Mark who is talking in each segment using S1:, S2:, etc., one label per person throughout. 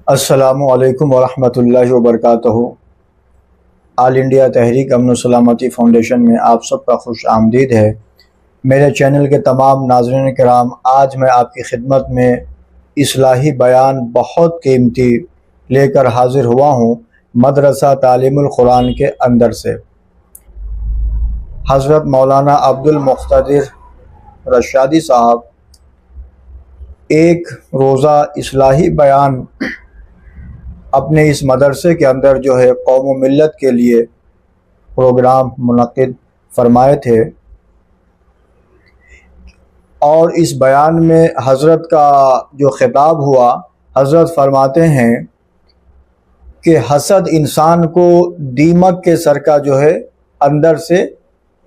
S1: السلام علیکم ورحمۃ اللہ وبرکاتہ۔ آل انڈیا تحریک امن و سلامتی فاؤنڈیشن میں آپ سب کا خوش آمدید ہے۔ میرے چینل کے تمام ناظرین کرام، آج میں آپ کی خدمت میں اصلاحی بیان بہت قیمتی لے کر حاضر ہوا ہوں، مدرسہ تعلیم القرآن کے اندر سے۔ حضرت مولانا عبد المقتدر رشادی صاحب ایک روزہ اصلاحی بیان اپنے اس مدرسے کے اندر قوم و ملت کے لیے پروگرام منعقد فرمائے تھے، اور اس بیان میں حضرت کا جو خطاب ہوا، حضرت فرماتے ہیں کہ حسد انسان کو دیمک کے سر کا اندر سے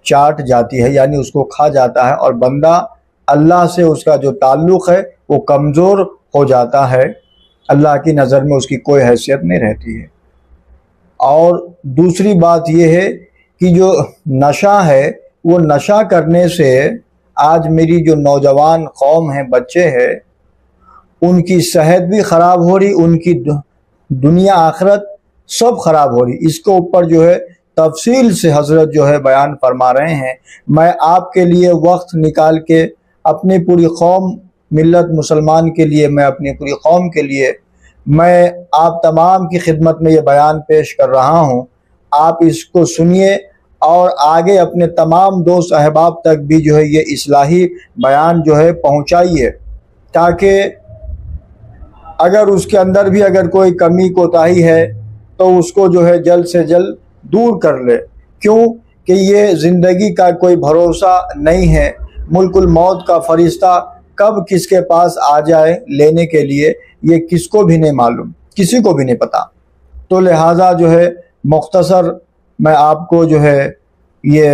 S1: چاٹ جاتی ہے، یعنی اس کو کھا جاتا ہے، اور بندہ اللہ سے اس کا جو تعلق ہے وہ کمزور ہو جاتا ہے، اللہ کی نظر میں اس کی کوئی حیثیت نہیں رہتی ہے۔ اور دوسری بات یہ ہے کہ جو نشہ ہے، وہ نشہ کرنے سے آج میری جو نوجوان قوم ہے، بچے ہیں، ان کی صحت بھی خراب ہو رہی، ان کی دنیا آخرت سب خراب ہو رہی۔ اس کے اوپر تفصیل سے حضرت بیان فرما رہے ہیں۔ میں آپ کے لیے وقت نکال کے اپنی پوری قوم ملت مسلمان کے لیے، میں اپنی پوری قوم کے لیے، میں آپ تمام کی خدمت میں یہ بیان پیش کر رہا ہوں۔ آپ اس کو سنیے اور آگے اپنے تمام دوست احباب تک بھی یہ اصلاحی بیان پہنچائیے، تاکہ اگر اس کے اندر بھی اگر کوئی کمی کوتاہی ہے تو اس کو جلد سے جلد دور کر لے۔ کیوں کہ یہ زندگی کا کوئی بھروسہ نہیں ہے، ملک الموت کا فرشتہ کب کس کے پاس آ جائے لینے کے لیے، یہ کس کو بھی نہیں معلوم، کسی کو بھی نہیں پتا۔ تو لہٰذا مختصر میں آپ کو یہ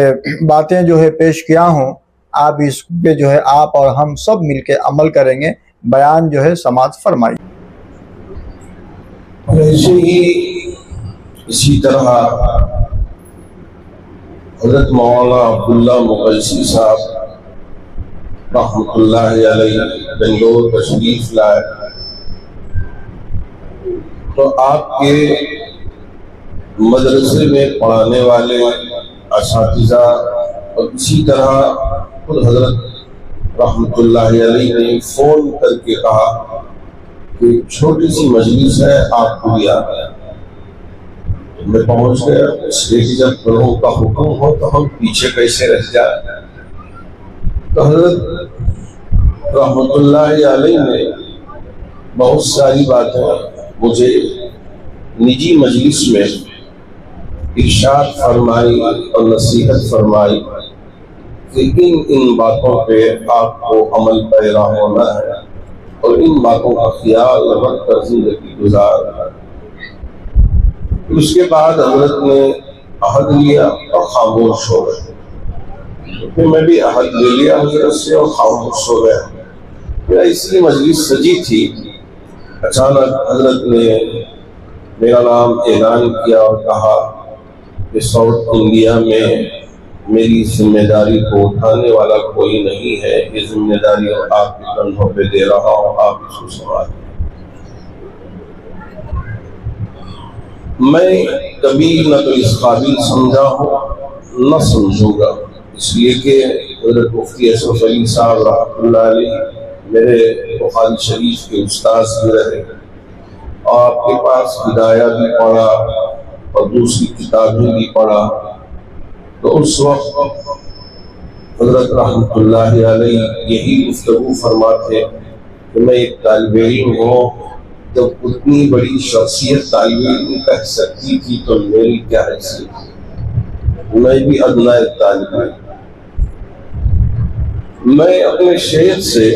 S1: باتیں پیش کیا ہوں، آپ اس پہ آپ اور ہم سب مل کے عمل کریں گے۔ بیان سماعت فرمائیے۔
S2: ایسے ہی اسی طرح حضرت مولانا عبداللہ مقدسی صاحب رحمۃ اللہ علیہ بنگلور تشریف لائے، تو آپ کے مدرسے میں پڑھانے والے اساتذہ اور اسی طرح خود حضرت رحمۃ اللہ علیہ نے فون کر کے کہا کہ چھوٹی سی مجلس ہے، آپ کو بھی آنا ہے۔ میں پہنچ گیا، اس لیے کہ جب بڑوں کا حکم ہو تو ہم پیچھے کیسے رہ جائیں۔ تو حضرت رحمۃ اللہ علیہ نے بہت ساری باتیں مجھے نجی مجلس میں ارشاد فرمائی اور نصیحت فرمائی کہ ان باتوں پہ آپ کو عمل پیرا ہونا ہے اور ان باتوں کا خیال رکھ کر زندگی گزارنا ہے۔ اس کے بعد حضرت نے عہد لیا اور خاموش ہو گئے۔ پھر میں بھی عہد لے لیا حضرت سے اور خاموش ہو گیا۔ میرا اس لیے مجلس سجی تھی، اچانک حضرت نے میرا نام اعلان کیا اور کہا کہ ساؤتھ انڈیا میں میری ذمہ داری کو اٹھانے والا کوئی نہیں ہے، یہ ذمہ داری آپ کے کندھوں پہ دے رہا ہوں، آپ اس کو سنبھالیں۔ میں کبھی نہ تو اس قابل سمجھا ہوں نہ سمجھوں گا، اس لیے کہ حضرت مفتی اشرف علی صاحب رحمۃ اللہ علیہ میرے بخاری شریف کے استاد بھی رہے، اور آپ کے پاس ہدایہ بھی پڑھا اور دوسری کتابیں بھی پڑھا۔ تو اس وقت حضرت رحمۃ اللہ علیہ یہی گفتگو فرماتے کہ میں ایک طالب علم ہوں، جب اتنی بڑی شخصیت طالب علم کہہ سکتی تھی تو میری کیا حیثیت، میں بھی ادنیٰ طالب علم۔ میں اپنے شیخ سے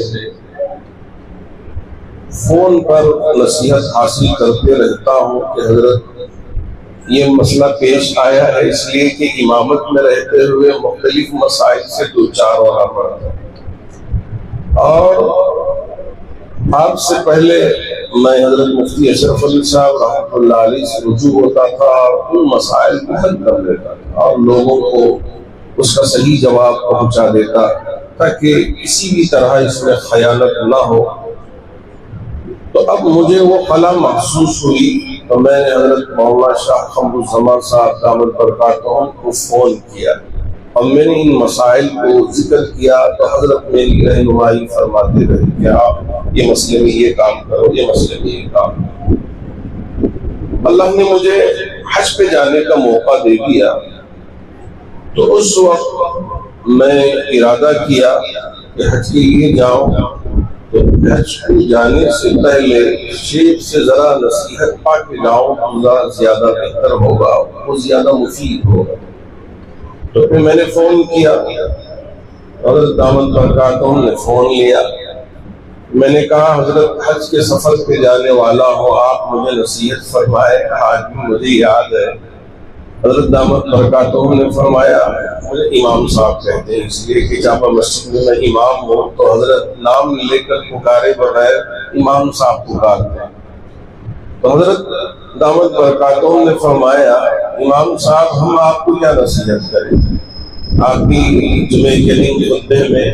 S2: فون پر نصیحت حاصل کرتے رہتا ہوں کہ حضرت یہ مسئلہ پیش آیا ہے، اس لیے کہ امامت میں رہتے ہوئے مختلف مسائل سے دوچار ہونا پڑتا ہے، اور آپ سے پہلے میں حضرت مفتی اشرف علی صاحب رحمۃ اللہ علیہ سے رجوع ہوتا تھا اور ان مسائل کو حل کر لیتا تھا اور لوگوں کو اس کا صحیح جواب پہنچا دیتا، تاکہ کسی بھی طرح اس میں خیانت نہ ہو۔ تو اب مجھے وہ خلا محسوس ہوئی تو میں نے حضرت مولانا شاہ قمر الزمان صاحب دامت برکاتہم کو فون کیا اور میں نے ان مسائل کو ذکر کیا تو حضرت میری رہنمائی فرماتے رہے کہ آپ یہ مسئلے میں یہ کام کرو، یہ مسئلے میں یہ کام کرو۔ اللہ نے مجھے حج پہ جانے کا موقع دے دیا تو اس وقت میں ارادہ کیا کہ حج کے لیے جاؤں، تو حج کو جانے سے پہلے شیخ سے ذرا نصیحت پا کے جاؤں تو زیادہ بہتر ہوگا، وہ زیادہ مفید ہوگا۔ تو پھر میں نے فون کیا، حضرت دامت برکاتہم نے فون لیا، میں نے کہا حضرت حج کے سفر پہ جانے والا ہوں، آپ مجھے نصیحت فرمائے، آج بھی مجھے یاد ہے۔ حضرت دامت برکاتہم نے فرمایا مجھے امام صاحب کہتے ہیں اس لیے کہ جامع مسجد میں میں امام ہوں تو حضرت نام لے کر پکارے بغیر امام صاحب پکارتے ہیں۔ تو حضرت دامت برکاتہم نے فرمایا امام صاحب ہم آپ کو کیا نصیحت کریں، آپ بھی جمعے کے دن خطبے میں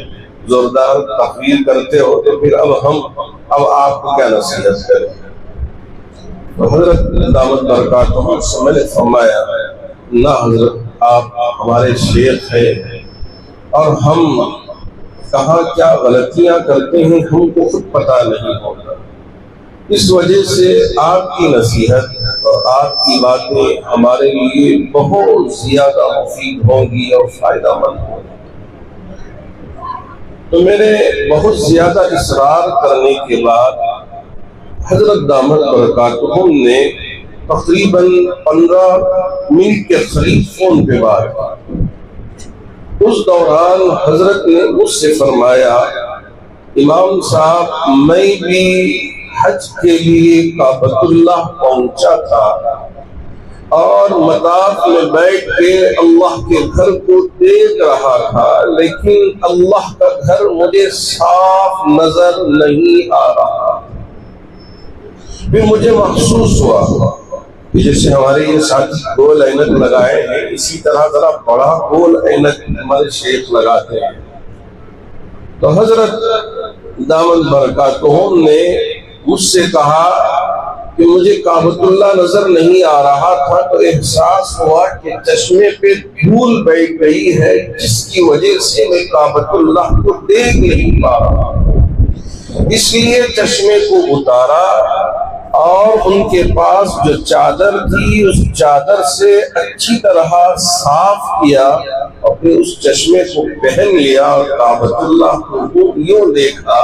S2: زوردار تقریر کرتے ہو تو پھر اب آپ کو کیا نصیحت کریں۔ تو حضرت دامت برکاتہم سے میں نے فرمایا نہ حضرت آپ ہمارے شیخ ہیں اور ہم کہاں کیا غلطیاں کرتے ہیں ہم کو خود پتہ نہیں ہوتا، اس وجہ سے آپ کی نصیحت اور آپ کی باتیں ہمارے لیے بہت زیادہ مفید ہوں گی اور فائدہ مند ہوں گی۔ تو میں نے بہت زیادہ اصرار کرنے کے بعد حضرت دامت برکاتہم نے تقریباً 15 منٹ کے قریب فون پہ بات کی۔ اس دوران حضرت نے مجھ سے فرمایا امام صاحب میں بھی حج کے لیے کعبۃ اللہ پہنچا تھا اور مطاف میں بیٹھ کے اللہ کے گھر کو دیکھ رہا تھا، لیکن اللہ کا گھر مجھے صاف نظر نہیں آ رہا۔ پھر مجھے محسوس ہوا کہ جیسے ہمارے یہ ساتھی گول اینک لگائے ہیں اسی طرح ذرا بڑا گول اینک ہمارے شیخ لگاتے ہیں۔ تو حضرت دامت برکاتہم نے مجھ سے کہا کہ مجھے کعبۃ اللہ نظر نہیں آ رہا تھا تو احساس ہوا کہ چشمے پہ دھول بیٹھ گئی ہے جس کی وجہ سے میں کعبۃ اللہ کو دیکھ نہیں پا رہا، اس لیے چشمے کو اتارا اور ان کے پاس جو چادر تھی اس چادر سے اچھی طرح صاف کیا اور پھر اس چشمے کو پہن لیا اور کعبۃ اللہ کو یوں دیکھا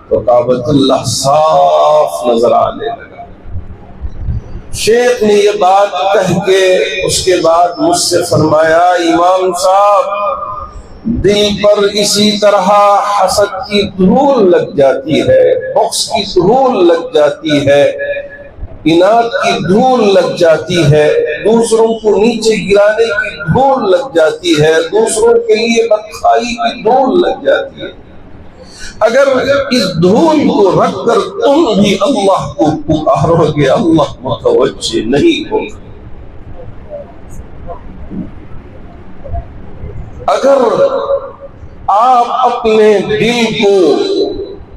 S2: تو کعبۃ اللہ صاف نظر آنے لگا۔ شیخ نے یہ بات کہہ کے اس کے بعد مجھ سے فرمایا امام صاحب دل پر اسی طرح حسد کی دھول لگ جاتی ہے، بغض کی دھول لگ جاتی ہے، اناد کی دھول لگ جاتی ہے، دوسروں کو نیچے گرانے کی دھول لگ جاتی ہے، دوسروں کے لیے بدخواہی کی دھول لگ جاتی ہے۔ اگر اس دھول کو رکھ کر تم بھی اللہ کو پکارو گے اللہ متوجہ نہیں ہوگا۔ اگر آپ اپنے دل کو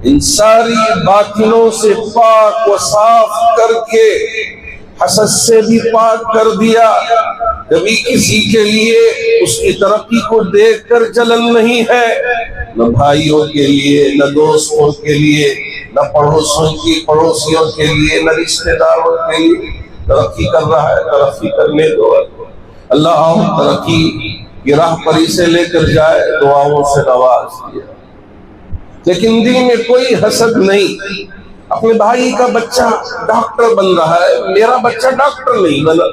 S2: ان ساری باطنوں سے پاک و صاف کر کے حسد سے بھی پاک کر دیا، کبھی کسی کے لیے اس کی ترقی کو دیکھ کر جلن نہیں ہے، نہ بھائیوں کے لیے، نہ دوستوں کے لیے، نہ پڑوسیوں کے لیے، نہ رشتہ داروں کے لیے، ترقی کر رہا ہے ترقی کرنے دو، اللہ ترقی کی راہ پر اسے لے کر جائے، دعاؤں سے نواز دیا، لیکن دل میں کوئی حسد نہیں۔ اپنے بھائی کا بچہ ڈاکٹر بن رہا ہے، میرا بچہ ڈاکٹر نہیں بنا،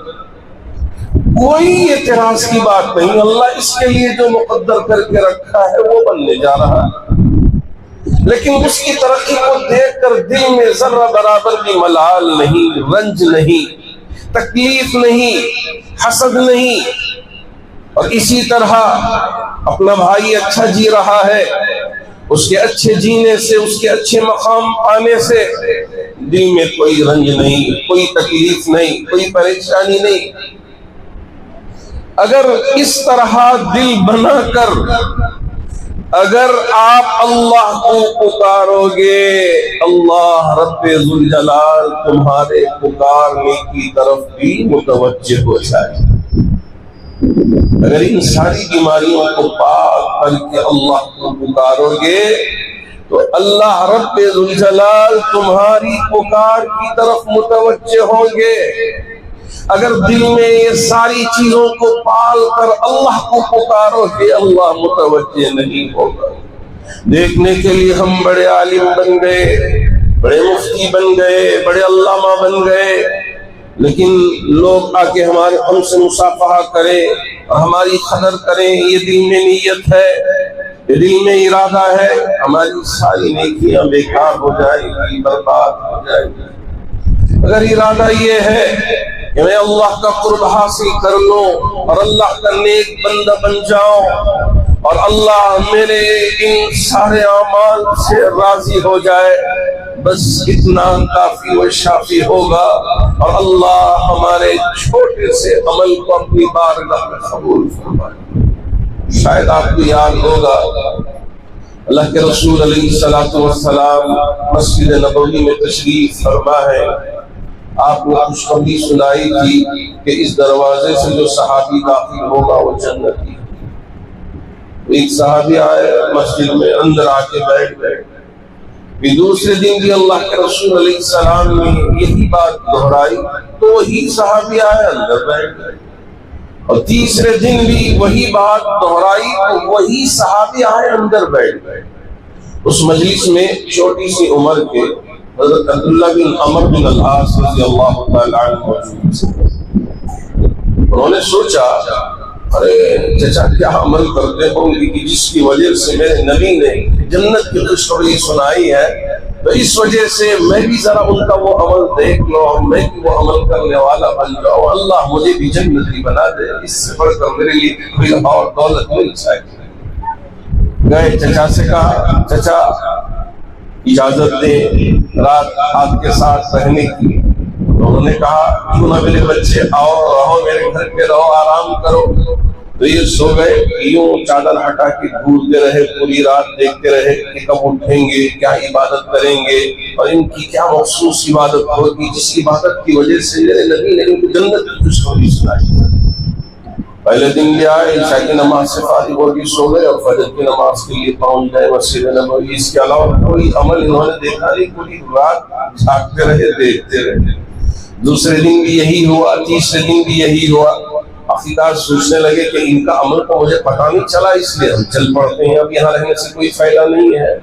S2: کوئی اعتراض کی بات نہیں، اللہ اس کے لیے جو مقدر کر کے رکھا ہے وہ بننے جا رہا ہے، لیکن اس کی ترقی کو دیکھ کر دل میں ذرہ برابر بھی ملال نہیں، رنج نہیں، تکلیف نہیں، حسد نہیں۔ اور اسی طرح اپنا بھائی اچھا جی رہا ہے، اس کے اچھے جینے سے، اس کے اچھے مقام پانے سے دل میں کوئی رنج نہیں، کوئی تکلیف نہیں، کوئی پریشانی نہیں۔ اگر اس طرح دل بنا کر اگر آپ اللہ کو پکارو گے اللہ رب ذوالجلال تمہارے پکارنے کی طرف بھی متوجہ ہو جائے. اگر ان ساری بیماریوں کو پاک کر کے اللہ کو پکارو گے تو اللہ رب ذوالجلال تمہاری پکار کی طرف متوجہ ہوں گے. اگر دل میں یہ ساری چیزوں کو پال کر اللہ کو پکارو گے اللہ متوجہ نہیں ہوگا. دیکھنے کے لیے ہم بڑے عالم بن گئے, بڑے مفتی بن گئے, بڑے علامہ بن گئے, لیکن لوگ آ کے ہم سے مصافحہ کریں اور ہماری قدر کریں, یہ دل میں نیت ہے, یہ دل میں ارادہ ہے, ہماری ساری نیکیاں بیکار ہو جائیں گی, برباد ہو جائیں گی. اگر ارادہ یہ ہے کہ میں اللہ کا قرب حاصل کر لوں اور اللہ کا نیک بندہ بن جاؤں اور اللہ میرے ان سارے اعمال سے راضی ہو جائے, بس اتنا کافی و شافی ہوگا اور اللہ ہمارے چھوٹے سے عمل کو اپنی بارگاہ میں قبول فرمائے. شاید آپ کو یاد ہوگا اللہ کے رسول علیہ الصلوۃ والسلام مسجد نبوی میں تشریف فرما ہے. آپ نے خوشخبری سنائی تھی کہ اس دروازے سے جو صحابی داخل ہوگا وہ جنتی. ایک صحابی آئے مسجد میں, اندر آ کے بیٹھ گئے. پھر دوسرے دن بھی اللہ کے رسول علیہ السلام نے یہی بات دہرائی تو وہی صحابی آئے, اندر بیٹھ گئے. اور تیسرے دن بھی وہی بات دہرائی تو وہی صحابی آئے, اندر بیٹھ گئے. اس مجلس میں چھوٹی سی عمر کے حضرت عبداللہ بن عمر بن العاص رضی اللہ تعالیٰ عنہ موجود تھے. انہوں نے سوچا ارے چچا کیا عمل کرتے ہوں گے کہ جس کی وجہ سے میرے نبی نے جنت کی خوشخبری سنائی ہے, تو اس وجہ سے میں بھی ذرا ان کا وہ عمل دیکھ لوں اور میں بھی وہ عمل کرنے والا بن جاؤں, اللہ مجھے بھی جنتی بنا دے, اس سے بڑھ کر میرے لیے کوئی اور دولت مل چاہیے. گئے چچا سے کہا چچا اجازت دیں رات آپ کے ساتھ رہنے کی. انہوں نے کہا کیوں نہ میرے بچے آؤ, رہو میرے گھر پہ رہو, آرام کرو. تو یہ سو گئے, یوں چادر ہٹا کے گھورتے رہے, پوری رات دیکھتے رہے کہ کب اٹھیں گے, کیا عبادت کریں گے اور ان کی کیا مخصوص عبادت ہوگی جس عبادت کی وجہ سے میرے نبی نے ان کو جنت کی خوشخبری سنائی. پہلے دن بھی آئے, عشاء کی نماز سے فارغ ہو کے سو گئے اور فجر کی نماز کے لیے پہنچ گئے مسجد نبوی. اس کے علاوہ کوئی عمل انہوں نے دیکھا نہیں, پوری رات جھاگتے رہے, دیکھتے رہے. دوسرے دن بھی یہی ہوا, تیسرے دن بھی یہی ہوا. آخرکار سوچنے لگے کہ ان کا عمل تو مجھے پتہ نہیں چلا, اس لیے ہم چل پڑتے ہیں, اب یہاں رہنے سے کوئی فائدہ نہیں ہے,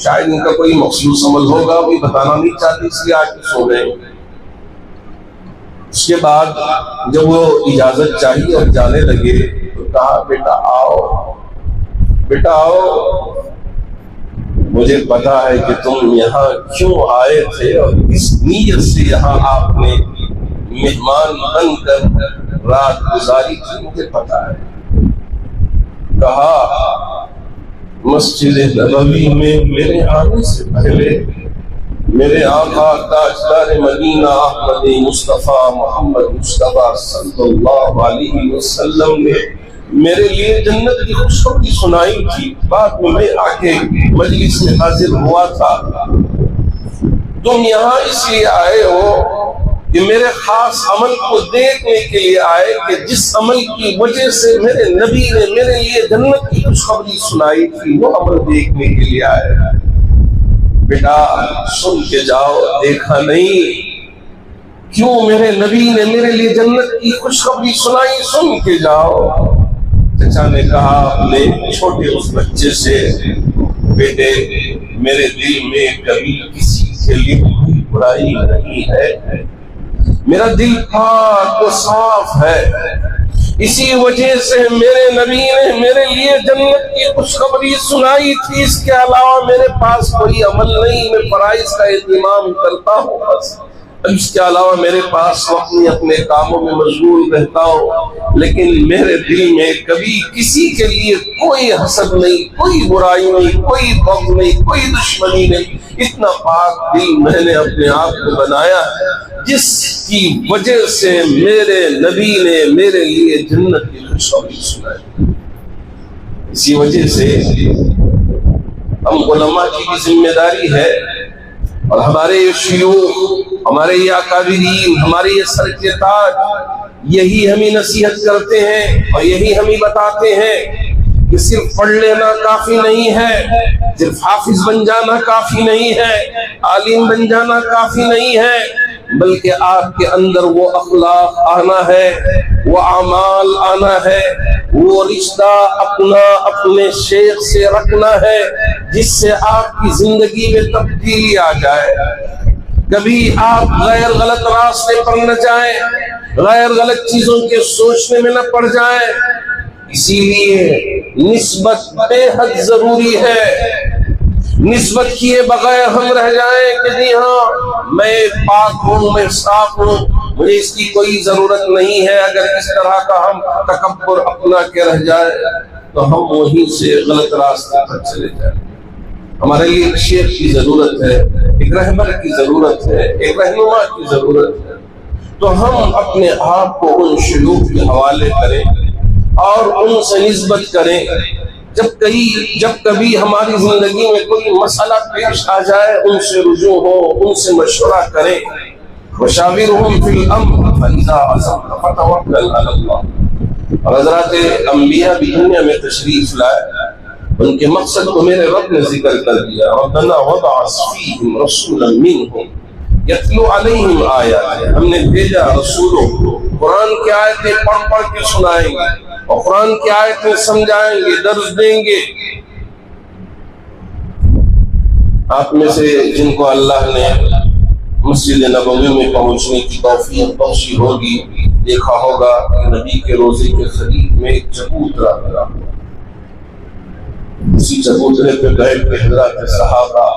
S2: شاید ان کا کوئی مخصوص عمل ہوگا, کوئی بتانا نہیں چاہتے, اس لیے آ کے سو گئے. اس کے بعد جب وہ اجازت چاہیے اور جانے لگے تو کہا بیٹا آؤ, بیٹا آؤ, مجھے پتا ہے کہ تم یہاں کیوں آئے تھے اور کس نیت سے یہاں آپ نے مہمان بن کر رات گزاری تھی, مجھے پتا ہے. کہا مسجد نبوی میں میرے آنے سے پہلے میرے آقا تاجدار مدینہ احمد مصطفیٰ محمد مصطفیٰ صلی اللہ علیہ وسلم نے میرے لیے جنت کی خوشخبری سنائی تھی. بعد میں آ کے مجلس میں حاضر ہوا تھا. تم یہاں اس لیے آئے ہو کہ میرے خاص عمل کو دیکھنے کے لیے آئے کہ جس عمل کی وجہ سے میرے نبی نے میرے لیے جنت کی خوشخبری سنائی تھی وہ عمل دیکھنے کے لیے آئے. بیٹا سن کے جاؤ, دیکھا نہیں کیوں میرے نبی نے میرے لیے جنت کی خوشخبری سنائی, سن کے جاؤ. چچا نے کہا اپنے چھوٹے اس بچے سے بیٹے میرے دل میں کبھی کسی کے لیے کوئی برائی نہیں ہے, میرا دل پاک و صاف ہے, اسی وجہ سے میرے نبی نے میرے لیے جنت کی خوشخبری سنائی تھی. اس کے علاوہ میرے پاس کوئی عمل نہیں, میں فرائض کا اہتمام کرتا ہوں بس. اس کے علاوہ میرے پاس اپنے کاموں میں مشغول رہتا ہوں, لیکن میرے دل میں کبھی کسی کے لیے کوئی حسد نہیں, کوئی برائی نہیں, کوئی بغض نہیں, کوئی دشمنی نہیں. اتنا پاک دل میں نے اپنے آپ کو بنایا جس کی وجہ سے میرے نبی نے میرے لیے جنت کی خوشخبری سنائی. اسی وجہ سے ہم علماء کی بھی ذمہ داری ہے، اور ہمارے یہ شیوخ، ہمارے یہ اکابرین، ہمارے یہ سر کے تاج یہی ہمیں نصیحت کرتے ہیں اور یہی ہمیں بتاتے ہیں کہ صرف پڑھ لینا کافی نہیں ہے، صرف حافظ بن جانا کافی نہیں ہے، عالم بن جانا کافی نہیں ہے، بلکہ آپ کے اندر وہ اخلاق آنا ہے، وہ اعمال آنا ہے، وہ رشتہ اپنے شیخ سے رکھنا ہے جس سے آپ کی زندگی میں تبدیلی آ جائے۔ کبھی آپ غیر غلط راستے پر نہ جائیں، غیر غلط چیزوں کے سوچنے میں نہ پڑ جائیں۔ اسی لیے نسبت بے حد ضروری ہے۔ نسبت کیے بغیر ہم رہ جائیں کہ جی ہاں میں پاک ہوں، میں صاف ہوں، مجھے اس کی کوئی ضرورت نہیں ہے، اگر اس طرح کا ہم تکبر اپنا کے رہ جائے تو ہم وہیں سے غلط راستے پر چلے جائیں۔ ہمارے لیے ایک شیخ کی ضرورت ہے، ایک رہبر کی ضرورت ہے، ایک رہنما کی ضرورت ہے، تو ہم اپنے آپ کو ان شیوخ کے حوالے کریں اور ان سے نسبت کریں۔ جب کبھی ہماری زندگی میں کوئی مسئلہ پیش آ جائے ان سے رجوع ہو، ان سے مشورہ کریں۔ وشاورہم فی الامر فاذا عزمت فتوکل علی اللہ۔ اور حضرات انبیاء بھی دنیا میں تشریف لائے، ان کے مقصد کو میرے رب نے ذکر کر دیا۔ ربنا وبعث فیہم رسولا منہم یتلو علیہم آیات، ہم نے بھیجا رسولوں کو، قرآن کی آیتیں پڑھ پڑھ کے سنائیں گے اور قرآن کی آیتیں سمجھائیں گے، درس دیں گے۔ آپ میں سے جن کو اللہ نے مسجد نبوی میں پہنچنے کی توفیق بخشی ہوگی، دیکھا ہوگا کہ نبی کے روضے کے قریب میں ایک چبوترا لگا، اسی چبوترے پہ بیٹھ کے حضرات صحابہ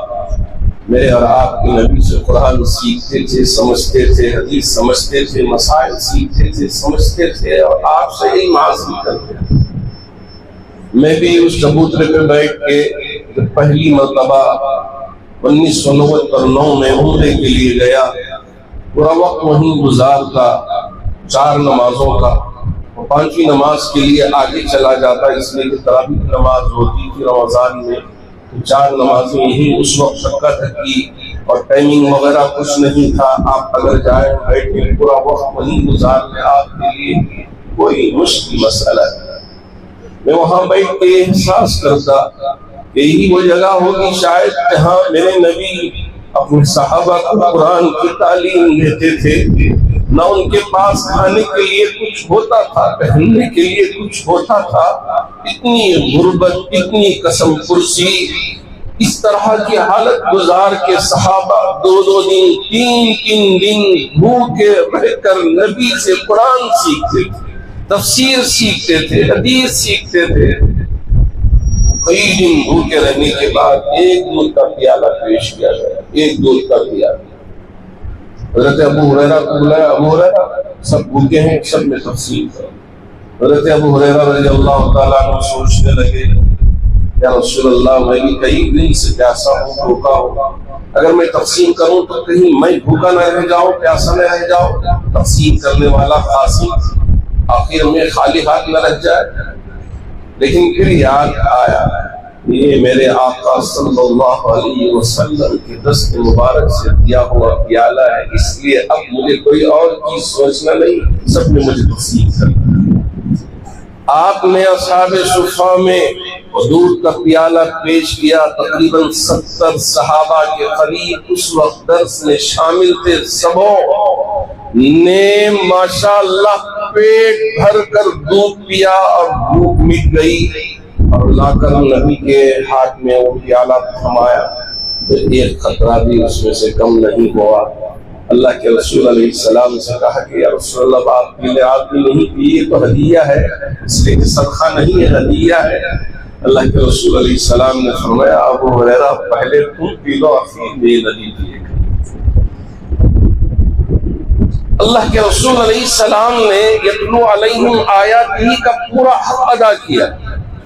S2: میرے اور آپ کے نبی سے قرآن سیکھتے تھے، سمجھتے تھے، حدیث سمجھتے تھے، مسائل سیکھتے تھے، سمجھتے تھے، اور آپ سے یہی حاصل کرتے تھے۔ میں بھی اس چبوترے پہ بیٹھ کے جب پہلی مرتبہ 1999 میں عمرے کے لیے گیا، پورا وقت وہیں گزارتا، 4 نمازوں کا، اور 5ویں نماز کے لیے آگے چلا جاتا، اس لیے کہ تراویح نماز ہوتی تھی رمضان میں، 4 نمازیں یہی اس وقت تک کی، اور ٹائمنگ وغیرہ کچھ نہیں تھا، آپ اگر جائیں بیٹھے پورا وقت وہیں گزار لیں، آپ کے لیے کوئی مشکل مسئلہ ہے۔ میں وہاں بیٹھ کے احساس کرتا کہ یہی وہ جگہ ہوگی شاید جہاں میرے نبی اپنے صحابہ کو قرآن کی تعلیم دیتے تھے۔ نہ ان کے پاس کھانے کے لیے کچھ ہوتا تھا، پہننے کے لیے کچھ ہوتا تھا، اتنی غربت، اتنی قسم پرسی، اس طرح کی حالت گزار کے صحابہ 2 دن 3 دن بھوکے رہ کر نبی سے قرآن سیکھتے تھے، تفسیر سیکھتے تھے، حدیث سیکھتے تھے۔ کئی دن بھوکے رہنے کے بعد ایک دودھ کا پیالہ پیش کیا گیا، ایک دودھ کا پیالہ۔ حضرت ابو ہریرہ کو بلایا، ابو ہریرہ سب بھوکے ہیں، سب میں تقسیم کرو۔ حضرت ابو ہریرہ رضی اللہ تعالیٰ عنہ سوچنے لگے، یا رسول اللہ میں بھی کئی دن سے پیاسا ہوں، بھوکا ہوں، اگر میں تقسیم کروں تو کہیں میں بھوکا نہ رہ جاؤں، پیاسا نہ رہ جاؤں، تقسیم کرنے والا قاسم آخر میں خالی ہاتھ نہ رہ جائے۔ لیکن پھر یاد آیا یہ میرے آقا صلی اللہ علیہ وسلم کے دست مبارک سے دیا ہوا پیالہ ہے، اس لیے اب مجھے کوئی اور چیز سوچنا نہیں، سب نے مجھے تقسیم کرنا۔ آپ نے اصحاب صفہ میں دودھ کا پیالہ پیش کیا، تقریباً 70 صحابہ کے قریب اس وقت درس میں شامل تھے، سبوں نے ماشاءاللہ پیٹ بھر کر دودھ پیا اور بھوک مٹ گئی، اور لا کر نبی کے ہاتھ میں وہ پیالہ تھمایا تو ایک خطرہ بھی اس میں سے کم نہیں ہوا۔ اللہ کے رسول علیہ السلام سے کہا کہ یا رسول اللہ آپ کے لیے آپ بھی نہیں پیے تو ہدیہ ہے، اس لیے کہ صدقہ نہیں ہے، ہدیہ ہے۔ اللہ کے رسول علیہ السلام نے فرمایا ابو ہریرہ پہلے تم پی لو، پھر میرے نبی پیے۔ اللہ کے رسول علیہ السلام نے یتلو علیہم آیاتہ کا پورا حق ادا کیا،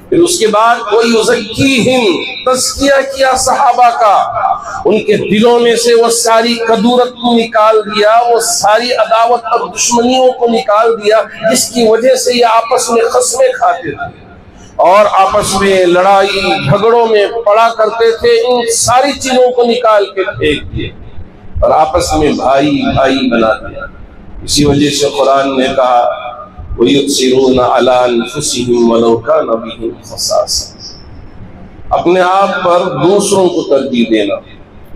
S2: پھر اس کے بعد وَيُزَكِّيهِمْ تزکیہ کیا صحابہ کا، ان کے دلوں میں سے وہ ساری کدورت کو نکال دیا، وہ ساری عداوت اور دشمنیوں کو نکال دیا جس کی وجہ سے یہ آپس میں قسمیں کھاتے تھے۔ اور آپس میں لڑائی جھگڑوں میں پڑا کرتے تھے، ان ساری چیزوں کو نکال کے پھینک دیے اور آپس میں بھائی بھائی بنا دیا۔ اسی وجہ سے قرآن نے کہا وَيُؤْثِرُونَ عَلَىٰ أَنفُسِهِمْ وَلَوْ كَانَ بِهِمْ خَصَاصَةٌ، اپنے آپ پر دوسروں کو ترجیح دینا۔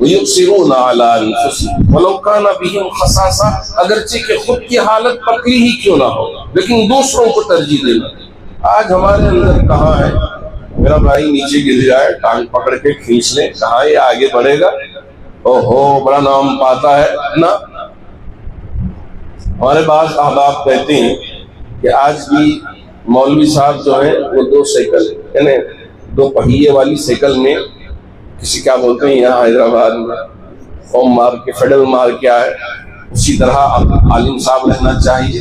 S2: وَيُؤْثِرُونَ عَلَىٰ أَنفُسِهِمْ وَلَوْ كَانَ بِهِمْ خَصَاصَةٌ، اگرچہ کہ خود کی حالت پکڑی ہی کیوں نہ ہو لیکن دوسروں کو ترجیح دینا۔ آج ہمارے اندر کہاں ہے، میرا بھائی نیچے گر جائے ٹانگ پکڑ کے کھینچ لیں، کہاں یہ آگے بڑھے گا، اوہو بڑا نام پاتا ہے نا۔ ہمارے بعض احباب کہتے ہیں کہ آج بھی مولوی صاحب جو ہیں وہ دو سائیکل یعنی دو پہیے والی سائیکل میں، کسی کیا بولتے ہیں یہاں حیدرآباد میں فوم مار کے فیڈل مار کے آئے، اسی طرح عالم صاحب رہنا چاہیے،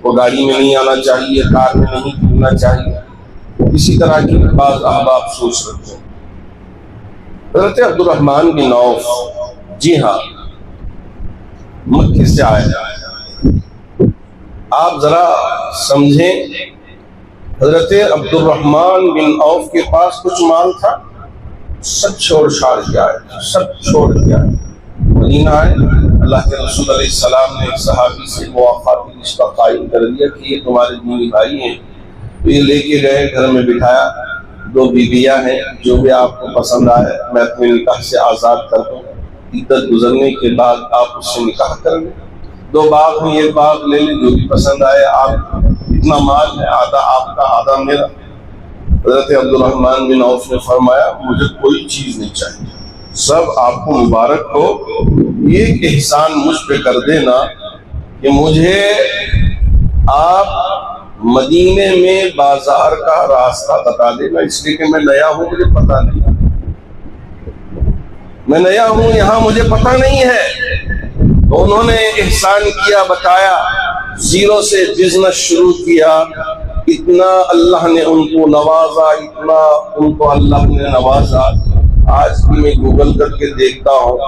S2: وہ گاڑی میں نہیں آنا چاہیے، کار میں نہیں گھومنا چاہیے، اسی طرح کی بعض احباب سوچ رکھتے ہیں۔ حضرت عبد الرحمن بن عوف، جی ہاں، مکے سے آئے، آپ ذرا سمجھیں، حضرت عبد الرحمن بن عوف کے پاس کچھ مال تھا، سب چھوڑ چھاڑ کے آئے، سب چھوڑ کے آئے، مدینہ آئے۔ اللہ کے رسول علیہ السلام نے ایک صحابی سے مواقعاتی رشتہ قائم کر دیا کہ یہ تمہارے دینی بھائی ہیں، تو یہ لے کے گئے، گھر میں بٹھایا، دو بیویاں ہیں، جو بھی آپ کو پسند آئے میں اپنے نکاح سے آزاد کر دوں، عدت گزرنے کے بعد آپ اس سے نکاح کر لیں، دو باغ ہیں، ایک باغ لے لیں، جو بھی پسند آئے، آپ اتنا مال ہے، آدھا آپ کا آدھا میرا۔ حضرت عبد الرحمن بن عوف نے فرمایا مجھے کوئی چیز نہیں چاہیے، سب آپ کو مبارک ہو، ایک احسان مجھ پہ کر دینا کہ مجھے آپ مدینے میں بازار کا راستہ بتا دینا، اس لیے کہ میں نیا ہوں، مجھے پتہ نہیں، میں نیا ہوں یہاں، مجھے پتہ نہیں ہے۔ تو انہوں نے احسان کیا، بتایا، زیرو سے بزنس شروع کیا، اتنا اللہ نے ان کو نوازا، اتنا ان کو اللہ نے نوازا۔ آج بھی میں گوگل کر کے دیکھتا ہوں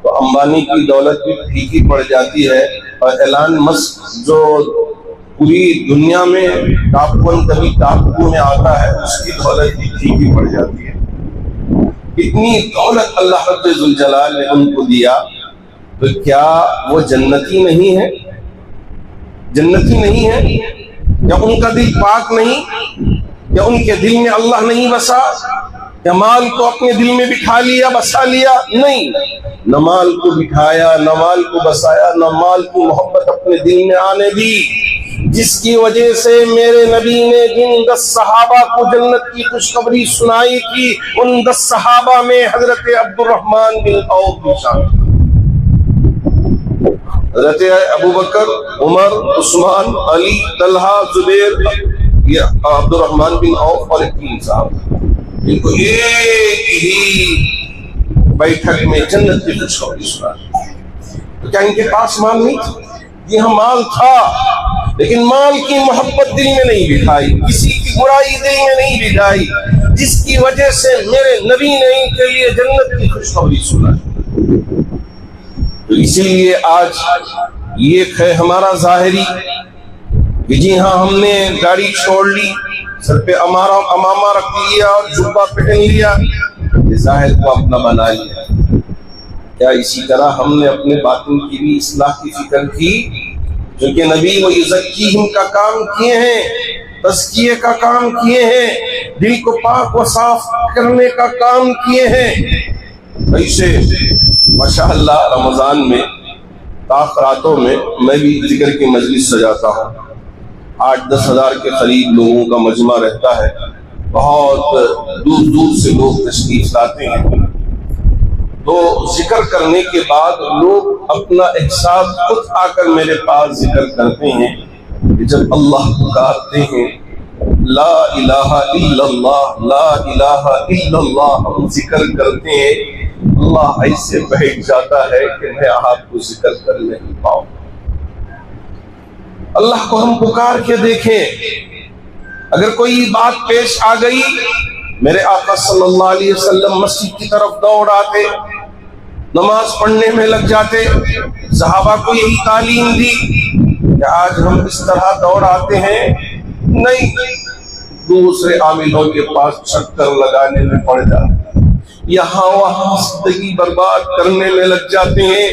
S2: تو امبانی کی دولت بھی پھیکی پڑ جاتی ہے، اور ایلان مسک جو پوری دنیا میں ٹاپ 1 کبھی ٹاپ 2 میں آتا ہے، اس کی دولت بھی پھیکی پڑ جاتی ہے۔ اتنی دولت اللہ رب ذوالجلال نے ان کو دیا، تو کیا وہ جنتی نہیں ہے؟ جنتی نہیں ہے؟ کیا ان کا دل پاک نہیں؟ کیا ان کے دل میں اللہ نہیں بسا؟ کیا مال کو اپنے دل میں بٹھا لیا، بسا لیا؟ نہیں، نہ مال کو بٹھایا، نہ مال کو بسایا، نہ مال کی محبت اپنے دل میں آنے دی، جس کی وجہ سے میرے نبی نے جن 10 صحابہ کو جنت کی خوشخبری سنائی تھی، ان 10 صحابہ میں حضرت عبد الرحمن بن عوف بھی شامل۔ حضرت ابو بکر، عمر، عثمان، علی، طلحہ، زبیر، یہ عبد الرحمن بن عوف اور 3 صحابہ، ان کو ایک ہی بیٹھک میں جنت کی خوشخبری سنائی۔ تو کیا ان کے پاس مال نہیں تھا؟ یہ مال تھا، لیکن مال کی محبت دل میں نہیں بٹھائی، کسی کی برائی دل میں نہیں بٹھائی، جس کی وجہ سے میرے نبی نے ان کے لیے جنت کی خوشخبری سنائی۔ تو اسی لیے آج یہ ہے ہمارا ظاہری کہ جی ہاں ہم نے داڑھی چھوڑ لی، سر پہ امامہ رکھ لیا اور جبہ پہن لیا، یہ ظاہر کو اپنا بنا لیا۔ کیا اسی طرح ہم نے اپنے باطن کی بھی اصلاح کی فکر کی؟ کیونکہ نبی وہ یزکیہم کا کام کیے ہیں، تزکیے کا کام کیے ہیں، دل کو پاک و صاف کرنے کا کام کیے ہیں۔ ایسے ماشاءاللہ رمضان میں تاخراتوں میں میں بھی ذکر کی مجلس سجاتا ہوں، 8-10 ہزار کے قریب لوگوں کا مجمع رہتا ہے، بہت دور دور سے لوگ تشریف لاتے ہیں۔ تو ذکر کرنے کے بعد لوگ اپنا احساس خود آ کر میرے پاس ذکر کرتے ہیں کہ جب اللہ پکارتے ہیں لا الہ الا اللہ، لا الہ الا اللہ، ہم ذکر کرتے ہیں، اللہ ایسے بیٹھ جاتا ہے کہ میں آپ کو ذکر کر نہیں پاؤں۔ اللہ کو ہم پکار کے دیکھیں، اگر کوئی بات پیش آ گئی، میرے آقا صلی اللہ علیہ وسلم مسجد کی طرف دوڑ آتے، نماز پڑھنے میں لگ جاتے۔ صحابہ کو یہی تعلیم دی کہ آج ہم اس طرح دوڑ آتے ہیں نہیں، دوسرے عاملوں کے پاس چکر لگانے میں پڑ جاتے ہیں، یہاں وہاں زندگی برباد کرنے میں لگ جاتے ہیں۔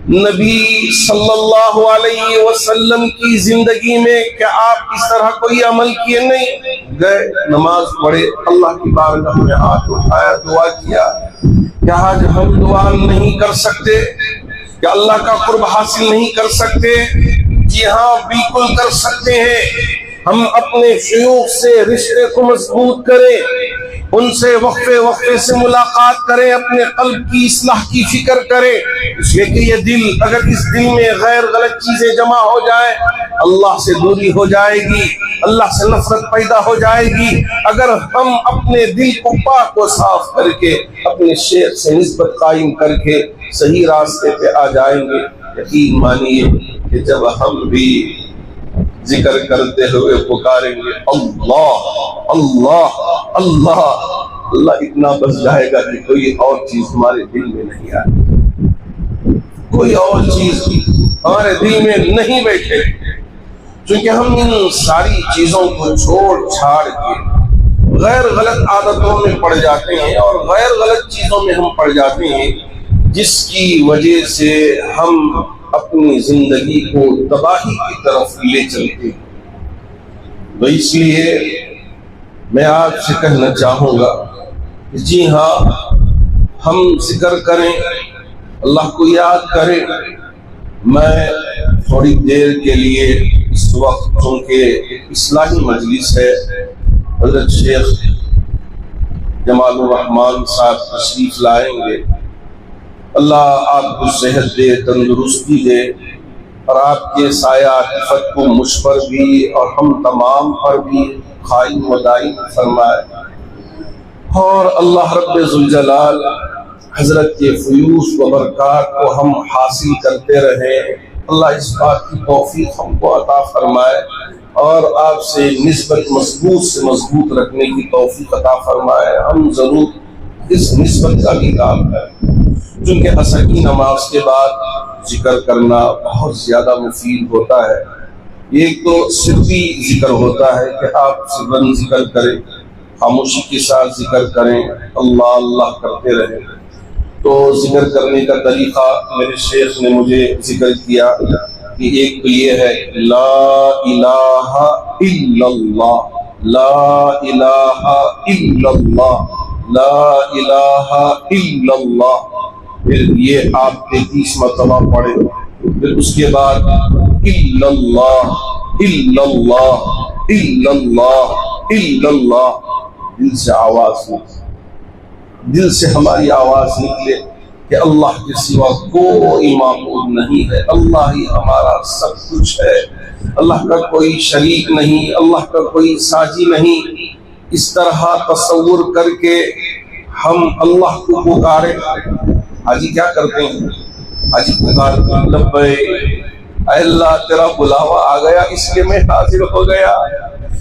S2: نبی صلی اللہ علیہ وسلم کی زندگی میں کیا آپ اس طرح کوئی عمل کیے؟ نہیں، گئے نماز پڑھے، اللہ کی بارگاہ میں ہاتھ اٹھایا، دعا کیا۔ کیا آج ہم دعا نہیں کر سکتے؟ کیا اللہ کا قرب حاصل نہیں کر سکتے؟ جی ہاں، بالکل کر سکتے ہیں۔ ہم اپنے شیوخ سے رشتے کو مضبوط کریں، ان سے وقفے وقفے سے ملاقات کریں، اپنے قلب کی اصلاح کی فکر کریں، اس لیے کہ یہ دل، اگر اس دل میں غیر غلط چیزیں جمع ہو جائیں، اللہ سے دوری ہو جائے گی، اللہ سے نفرت پیدا ہو جائے گی۔ اگر ہم اپنے دل کو پاک و صاف کر کے اپنے شیخ سے نسبت قائم کر کے صحیح راستے پہ آ جائیں گے، یقین مانیے کہ جب ہم بھی ذکر کرتے ہوئے پکاریں گے اللہ اللہ اللہ، اللہ اتنا بس جائے گا کہ کوئی اور چیز ہمارے دل میں نہیں آئے، کوئی اور چیز ہمارے دل میں نہیں بیٹھے، چونکہ ہم ان ساری چیزوں کو چھوڑ چھاڑ کے غیر غلط عادتوں میں پڑ جاتے ہیں اور غیر غلط چیزوں میں ہم پڑ جاتے ہیں، جس کی وجہ سے ہم اپنی زندگی کو تباہی کی طرف لے چلتے ہیں۔ تو اس لیے میں آپ سے کہنا چاہوں گا، جی ہاں، ہم ذکر کریں، اللہ کو یاد کریں۔ میں تھوڑی دیر کے لیے اس وقت، چونکہ اصلاحی مجلس ہے، حضرت شیخ جمال الرحمان صاحب تشریف لائیں گے، اللہ آپ کو صحت دے، تندرستی دے، اور آپ کے سایہ عاطفت کو مجھ پر بھی اور ہم تمام پر بھی قائم و دائم فرمائے، اور اللہ رب ذوالجلال حضرت کے فیوض و برکات کو ہم حاصل کرتے رہیں۔ اللہ اس بات کی توفیق ہم کو عطا فرمائے اور آپ سے نسبت مضبوط سے مضبوط رکھنے کی توفیق عطا فرمائے۔ ہم ضرور اس نسبت کا بھی کام کریں، چونکہ عصر کی نماز کے بعد ذکر کرنا بہت زیادہ مفید ہوتا ہے۔ ایک تو سری ذکر ہوتا ہے کہ آپ سرن ذکر کریں، خاموشی کے ساتھ ذکر کریں، اللہ اللہ کرتے رہیں۔ تو ذکر کرنے کا طریقہ میرے شیخ نے مجھے ذکر کیا کہ ایک تو یہ ہے لا الہ الا اللہ، لا الہ الا اللہ، لا الہ الا اللہ، پھر یہ آپ 33 مرتبہ پڑھیں، پھر اس کے بعد الا اللہ الا اللہ الا اللہ الا اللہ، دل سے آواز نکلے، دل سے ہماری آواز نکلے کہ اللہ کے سوا کوئی معبود نہیں ہے، اللہ ہی ہمارا سب کچھ ہے، اللہ کا کوئی شریک نہیں، اللہ کا کوئی ساجی نہیں۔ اس طرح تصور کر کے ہم اللہ کو پکاریں۔ حاجی کیا کرتے ہیں؟ حاجی پکارتے ہیں لبیک، اے اللہ تیرا بلاوا آ گیا، اس لیے میں حاضر ہو گیا،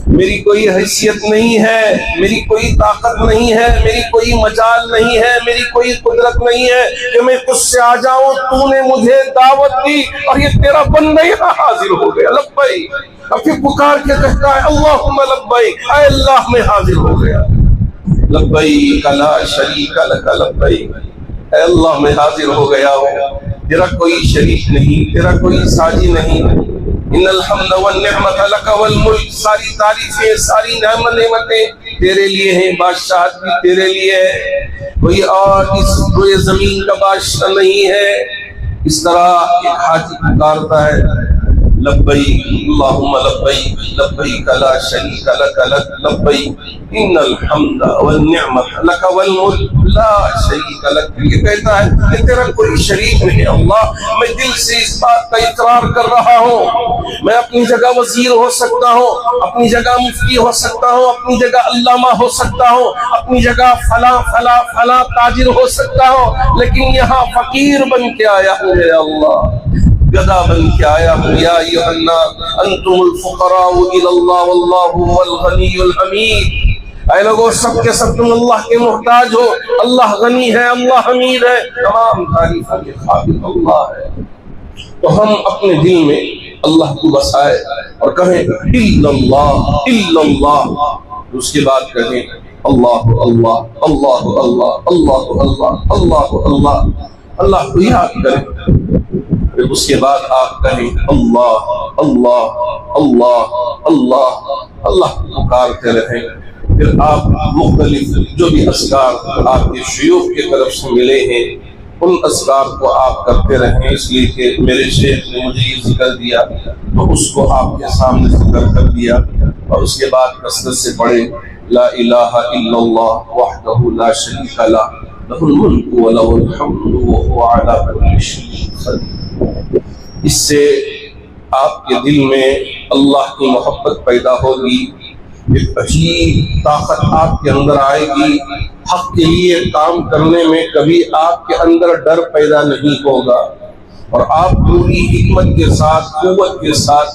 S2: میری کوئی حیثیت نہیں ہے، میری کوئی طاقت نہیں ہے، میری کوئی مجال نہیں ہے، میری کوئی قدرت نہیں ہے کہ میں تجھ سے آ جاؤں، تو نے مجھے دعوت دی اور یہ تیرا بندہ یہاں حاضر ہو گیا، لبیک۔ اور پھر پکار کے کہتا ہے اللہم لبیک، اے اللہ میں حاضر ہو گیا، لبیک لا شریک لک لبیک، اے اللہ میں حاضر ہو گیا ہوں، تیرا کوئی شریک نہیں، تیرا کوئی ساجی نہیں، ان الحمد والنعمت لک والملک، ساری تعریفیں، ساری نعمتیں تیرے لیے ہیں، بادشاہت بھی تیرے لیے ہے، کوئی اور اس روئے زمین کا بادشاہ نہیں ہے۔ اس طرح ایک حاجی پکارتا ہے لبیک اللہم لبیک، لبیک لا شریک لک لبیک، ان الحمد والنعمت لک والملک لا شریک لک، یہ کہتا ہے کہ تیرا کوئی شریک نہیں اللہ، میں دل سے اس بات کا اقرار کر رہا ہوں، میں اپنی جگہ وزیر ہو سکتا ہوں، اپنی جگہ مفتی ہو سکتا ہوں، اپنی جگہ علامہ ہو سکتا ہوں، اپنی جگہ فلاں فلاں فلاں تاجر ہو سکتا ہوں، لیکن یہاں فقیر بن کے آیا ہوں میرے اللہ، گدا بن کے آیا ہوں، یا ایھا الناس انتم الفقراء الی اللہ واللہ هو الغنی الحمید، اے لوگوں سب کے سب تم اللہ کے محتاج ہو، اللہ غنی ہے، اللہ حمید ہے، تمام تعریفوں کے قابل اللہ ہے۔ تو ہم اپنے دل میں اللہ کو بسائے، اور کہیں اللہ، اس کے بعد کہیں اللہ اللہ اللہ اللہ اللہ اللہ اللہ اللہ، اللہ کو یاد کریں، پھر اس کے بعد آپ کہیں اللہ اللہ اللہ اللہ اللہ پکارتے رہیں۔ پھر آپ مختلف جو بھی اذکار آپ کے شیوخ کی طرف سے ملے ہیں ان اذکار کو آپ کرتے رہیں، اس لیے کہ میرے شیخ نے مجھے یہ ذکر دیا تو اس کو آپ کے سامنے ذکر کر دیا، اور اس کے بعد کثرت سے پڑھیں لا الہ الا اللہ وحدہ لا شریک لہ لہ الملک ولہ الحمد وہو علی کل شیء قدیر۔ اس سے آپ کے دل میں اللہ کی محبت پیدا ہوگی، ایک عجیب طاقت آپ کے اندر آئے گی، حق کے لیے کام کرنے میں کبھی آپ کے اندر ڈر پیدا نہیں ہوگا، اور آپ پوری حکمت کے ساتھ قوت کے ساتھ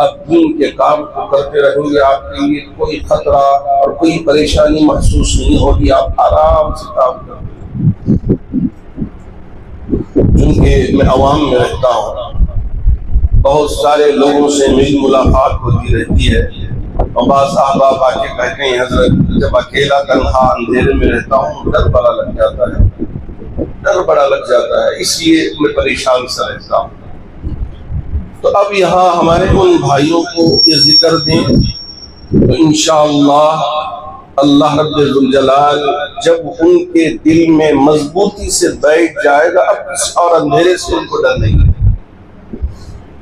S2: آپ دین کے کام کو کرتے رہیں گے۔ آپ کے لیے کوئی خطرہ اور کوئی پریشانی محسوس نہیں ہوگی، آپ آرام سے کام کرتے ہیں۔ چونکہ میں عوام میں رہتا ہوں، بہت سارے لوگوں سے میری ملاقات ہوتی رہتی ہے، اور بعض احباب آ کے کہتے ہیں حضرت جب اکیلا تنہا اندھیرے میں رہتا ہوں ڈر بڑا لگ جاتا ہے، ڈر بڑا لگ جاتا ہے، اس لیے میں پریشان سا رہتا ہوں۔ تو اب یہاں ہمارے ان بھائیوں کو یہ ذکر دیں تو انشاءاللہ اللہ رب الجلال جب ان کے دل میں مضبوطی سے بیٹھ جائے گا، اب اور اندھیرے سے ان کو ڈر نہیں ہے۔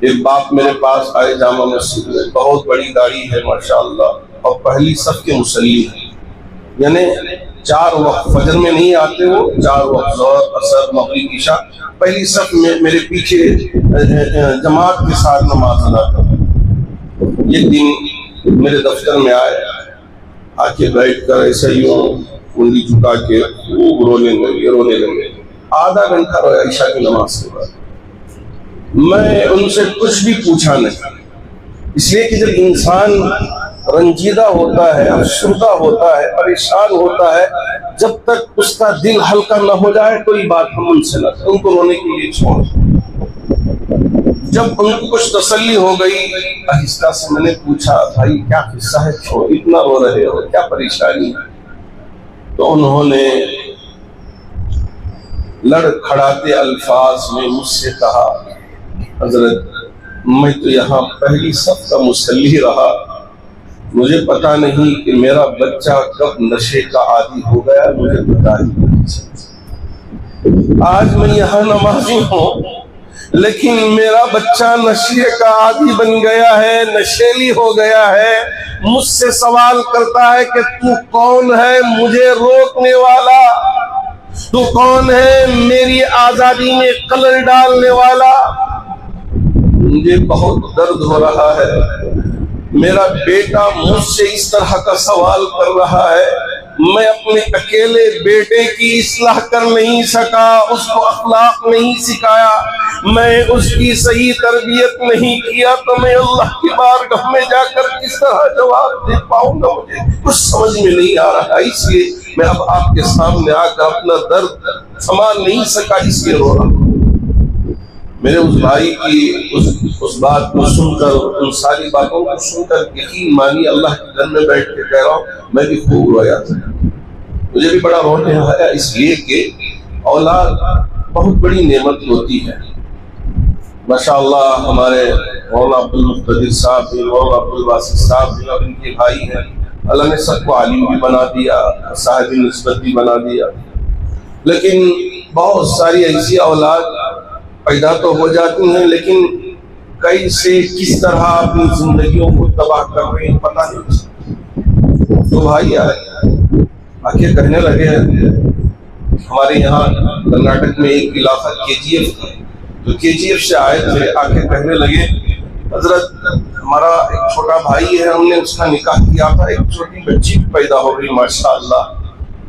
S2: ایک باپ میرے پاس آئے جامع مسجد میں، بہت بڑی گاڑی ہے ماشاءاللہ، اور پہلی صف کے مصلی ہیں، یعنی 4 وقت فجر میں نہیں آتے، وہ 4 وقت ظہر عصر مغرب عشاء پہلی صف میں میرے پیچھے جماعت کے ساتھ نماز ادا کرتے۔ یہ دن میرے دفتر میں آئے، آ کے بیٹھ کر ایسا یوں انگلی جھکا کے خوب رونے لگے، آدھا گھنٹہ رویا عشاء کی نماز کے بعد۔ میں ان سے کچھ بھی پوچھا نہیں، اس لیے کہ جب انسان رنجیدہ ہوتا ہے، افسردہ ہوتا ہے، پریشان ہوتا ہے، جب تک اس کا دل ہلکا نہ ہو جائے کوئی بات ہم ان سے نہ کریں، ان کو رونے کے لیے چھوڑ۔ جب ان کو کچھ تسلی ہو گئی، آہستہ سے میں نے پوچھا بھائی کیا قصہ ہے، چھوڑ اتنا رو رہے ہو، کیا پریشانی ہے؟ تو انہوں نے لڑکھڑاتے الفاظ میں مجھ سے کہا حضرت میں تو یہاں پہلی صف کا مصلی رہا، مجھے پتا نہیں کہ میرا بچہ کب نشے کا عادی ہو گیا، مجھے پتا نہیں۔ آج میں یہاں نمازی ہوں لیکن میرا بچہ نشے کا عادی بن گیا ہے، نشیلی ہو گیا ہے، مجھ سے سوال کرتا ہے کہ تو کون ہے مجھے روکنے والا، تو کون ہے میری آزادی میں قلل ڈالنے والا؟ مجھے بہت درد ہو رہا ہے، میرا بیٹا مجھ سے اس طرح کا سوال کر رہا ہے، میں اپنے اکیلے بیٹے کی اصلاح کر نہیں سکا، اس کو اخلاق نہیں سکھایا، میں اس کی صحیح تربیت نہیں کیا، تو میں اللہ کی بارگاہ میں جا کر کس طرح جواب دے پاؤں گا؟ مجھے کچھ سمجھ میں نہیں آ رہا، اس لیے میں اب آپ کے سامنے آ کر اپنا درد سنبھال نہیں سکا، اس لیے رو رہا ہوں۔ میرے اس بھائی کی اس بات کو سن کر، ان ساری باتوں کو سن کر یقین مانی اللہ کے گھر میں بیٹھ کے کہہ رہا ہوں میں بھی خوب رویا تھا، مجھے بھی بڑا رونے آیا، اس لیے کہ اولاد بہت بڑی نعمت ہوتی ہے۔ ماشاءاللہ ہمارے مولانا عبدالمقتدر صاحب بھی، مولانا عبدالباسط صاحب بھی، اور ان کے بھائی ہیں، اللہ نے سب کو عالم بھی بنا دیا، صاحب نسبت بھی بنا دیا، لیکن بہت ساری ایسی اولاد پیدا تو ہو جاتی ہیں لیکن کیسے کس طرح اپنی زندگیوں کو تباہ کر رہے ہیں پتہ نہیں۔ تو بھائی آ کے کہنے لگے، ہمارے یہاں کرناٹک میں ایک علاقہ KGF ہے، تو KGF سے آئے تھے، آ کے کہنے لگے حضرت ہمارا ایک چھوٹا بھائی ہے، ہم نے اس کا نکاح کیا تھا، ایک چھوٹی بچی پیدا ہو گئی ماشاءاللہ،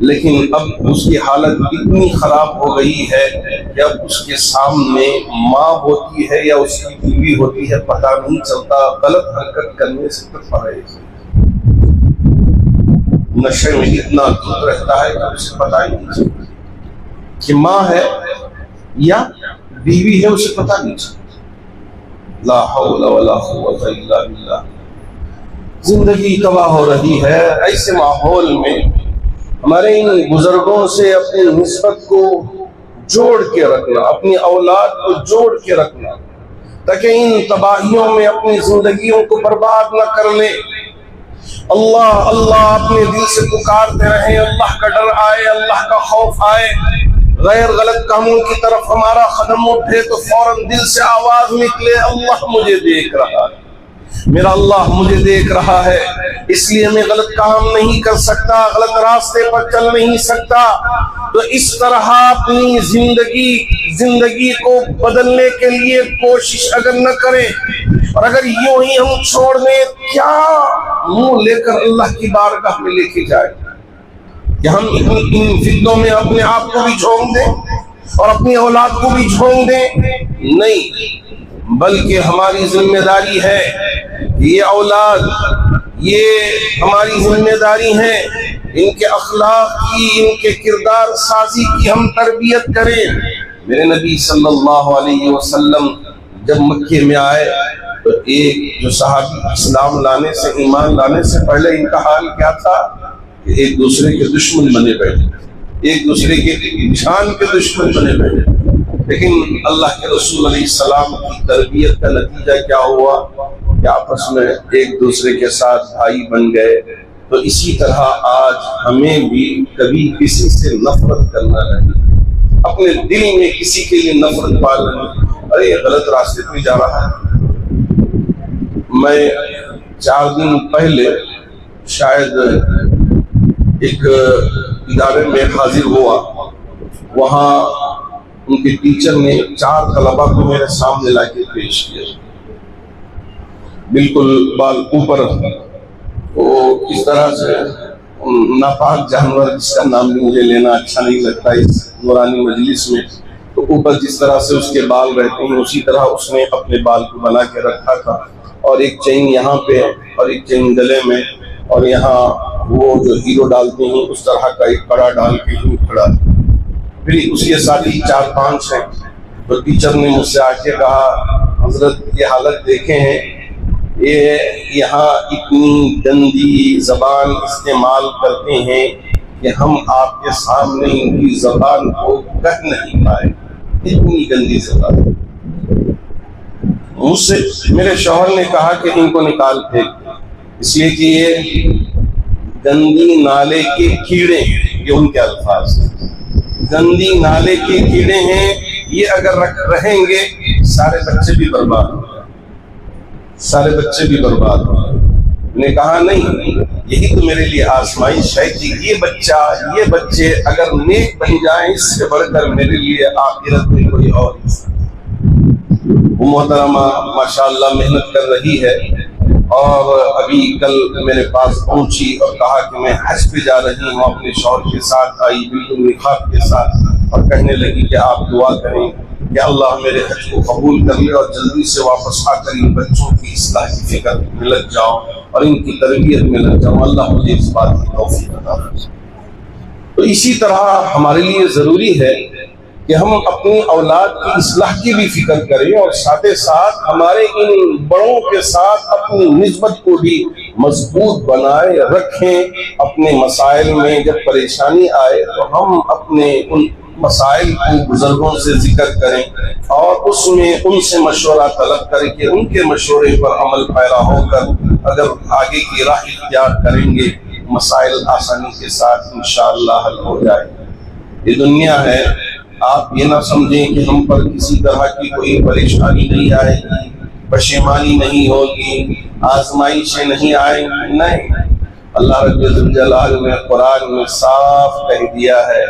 S2: لیکن اب اس کی حالت اتنی خراب ہو گئی ہے کہ اب اس کے سامنے ماں ہوتی ہے یا اس کی بیوی ہوتی ہے پتہ نہیں چلتا، غلط حرکت کرنے سے تو پرہیز، نشے میں اتنا دھت رہتا ہے کہ اسے پتہ ہی نہیں چلتا کہ ماں ہے یا بیوی ہے، اسے پتہ نہیں چلتا۔ لا حول ولا قوت الا باللہ. زندگی تباہ ہو رہی ہے. ایسے ماحول میں ہمارے ان بزرگوں سے اپنی نسبت کو جوڑ کے رکھنا، اپنی اولاد کو جوڑ کے رکھنا، تاکہ ان تباہیوں میں اپنی زندگیوں کو برباد نہ کر لیں. اللہ اللہ اپنے دل سے پکارتے رہیں، اللہ کا ڈر آئے، اللہ کا خوف آئے، غیر غلط کاموں کی طرف ہمارا قدم اٹھے تو فوراً دل سے آواز نکلے، اللہ مجھے دیکھ رہا ہے، میرا اللہ مجھے دیکھ رہا ہے، اس لیے میں غلط کام نہیں کر سکتا، غلط راستے پر چل نہیں سکتا. تو اس طرح اپنی زندگی کو بدلنے کے لیے کوشش اگر نہ کریں، اور اگر یوں ہی ہم چھوڑ دیں، کیا منہ لے کر اللہ کی بارگاہ میں لے کے جائیں کہ ہم ان فتنوں میں اپنے آپ کو بھی جھونک دیں اور اپنی اولاد کو بھی جھونک دیں؟ نہیں، بلکہ ہماری ذمہ داری ہے، یہ اولاد یہ ہماری ذمہ داری ہے، ان کے اخلاق کی، ان کے کردار سازی کی ہم تربیت کریں. میرے نبی صلی اللہ علیہ وسلم جب مکے میں آئے تو ایک جو صحابی اسلام لانے سے، ایمان لانے سے پہلے ان کا حال کیا تھا کہ ایک دوسرے کے دشمن بنے بیٹھے، ایک دوسرے کے جان کے دشمن بنے بیٹھے. لیکن اللہ کے رسول علیہ السلام کی تربیت کا نتیجہ کیا ہوا کہ آپس میں ایک دوسرے کے ساتھ بھائی بن گئے. تو اسی طرح آج ہمیں بھی کبھی کسی سے نفرت کرنا نہیں، اپنے دل میں کسی کے لیے نفرت پالنا، ارے یہ غلط راستے پہ جا رہا ہے. میں 4 دن پہلے شاید ایک ادارے میں حاضر ہوا، وہاں ان کے ٹیچر نے 4 طلبہ کو میرے سامنے لا کے پیش کیا، بالکل بال اوپر، وہ اس طرح سے ناپاک جانور جس کا نام بھی مجھے لینا اچھا نہیں لگتا اس نورانی مجلس میں، تو اوپر جس طرح سے اس کے بال رہتے ہیں اسی طرح اس نے اپنے بال کو بنا کے رکھا تھا، اور ایک چین یہاں پہ اور ایک چین گلے میں، اور یہاں وہ جو ہیرو ڈالتے ہیں اس طرح کا ایک کڑا ڈال کے ہی کھڑا. پھر اس کے ساتھی 4-5 ہیں. تو ٹیچر نے مجھ سے آ کے کہا، حضرت یہ حالت دیکھے ہیں، یہ یہاں اتنی گندی زبان استعمال کرتے ہیں کہ ہم آپ کے سامنے ان کی زبان کو کہہ نہیں پائے، اتنی گندی زبان. مجھ سے میرے شوہر نے کہا کہ ان کو نکال پھینک، اس لیے کہ یہ گندی نالے کے کیڑے ہیں، یہ ان کے الفاظ ہیں، گندی نالے کے کیڑے ہیں، یہ اگر رہیں گے سارے بچے بھی برباد ہو جائیں، سارے بچے بھی برباد ہو جائیں. میں نے کہا نہیں، یہی تو میرے لیے آزمائش ہے کہ یہ بچے اگر نیک بن جائیں، اس سے بڑھ کر میرے لیے آخرت میں کوئی اور حصہ. وہ محترمہ ماشاءاللہ محنت کر رہی ہے، اور ابھی کل میرے پاس پہنچی اور کہا کہ میں حج پہ جا رہی ہوں، اپنے شوہر کے ساتھ آئی، بالکل نقاب کے ساتھ، اور کہنے لگی کہ آپ دعا کریں کہ اللہ میرے حج کو قبول کر لے اور جلدی سے واپس آ کر ان بچوں کی اصلاح کی فکر میں لگ جاؤں اور ان کی تربیت میں لگ جاؤں. اللہ مجھے اس بات کی توفیق عطا فرمائے. تو اسی طرح ہمارے لیے ضروری ہے کہ ہم اپنی اولاد کی اصلاح کی بھی فکر کریں، اور ساتھ ساتھ ہمارے ان بڑوں کے ساتھ اپنی نسبت کو بھی مضبوط بنائے رکھیں. اپنے مسائل میں جب پریشانی آئے تو ہم اپنے ان مسائل کو بزرگوں سے ذکر کریں، اور اس میں ان سے مشورہ طلب کریں کہ ان کے مشورے پر عمل پیرا ہو کر اگر آگے کی راہ اختیار کریں گے، مسائل آسانی کے ساتھ انشاءاللہ حل ہو جائے. یہ دنیا ہے، آپ یہ نہ سمجھیں کہ ہم پر کسی طرح کی کوئی پریشانی نہیں آئے گی، پشیمانی نہیں ہوگی، آزمائشیں نہیں آئیں گی. نہیں، اللہ رب الجلال نے قرآن میں صاف کہہ دیا ہے،